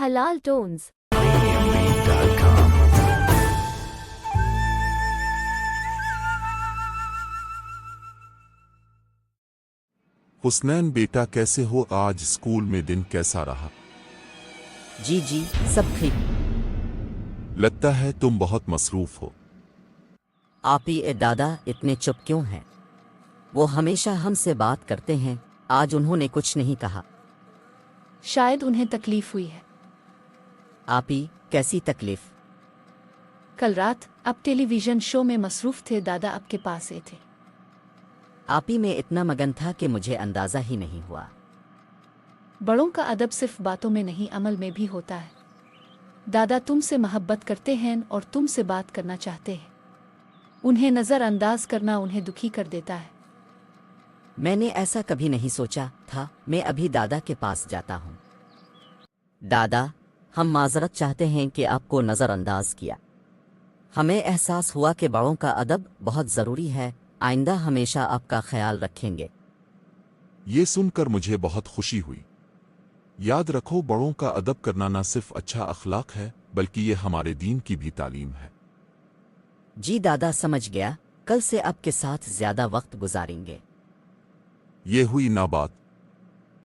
Halal Tones. Premiumbeat.com. Husnain बेटा कैसे हो? आज स्कूल में दिन कैसा रहा? जी जी सब ठीक। लगता है तुम बहुत मसरूफ हो। आप ही दादा इतने चुप क्यों हैं? वो हमेशा हमसे बात करते हैं, आज उन्होंने कुछ नहीं कहा। शायद उन्हें तकलीफ हुई है। आप ही कैसी तकलीफ? कल रात आप टेलीविजन शो में मसरूफ थे, दादा आपके पास आए थे। आप ही में इतना मगन था कि मुझे अंदाजा ही नहीं हुआ। बड़ों का अदब सिर्फ बातों में नहीं अमल में भी होता है। दादा तुमसे मोहब्बत करते हैं और तुमसे बात करना चाहते हैं। उन्हें नज़रअंदाज करना उन्हें दुखी कर देता है। मैंने ऐसा कभी नहीं सोचा था। मैं अभी दादा के पास जाता हूँ। दादा, हम माजरत चाहते हैं कि आपको नज़रअंदाज किया। हमें एहसास हुआ कि बड़ों का अदब बहुत ज़रूरी है। आइंदा हमेशा आपका ख्याल रखेंगे। ये सुनकर मुझे बहुत खुशी हुई। याद रखो, बड़ों का अदब करना न सिर्फ अच्छा अखलाक है बल्कि ये हमारे दीन की भी तालीम है। जी दादा समझ गया, कल से आपके साथ ज़्यादा वक्त गुजारेंगे। ये हुई ना बात।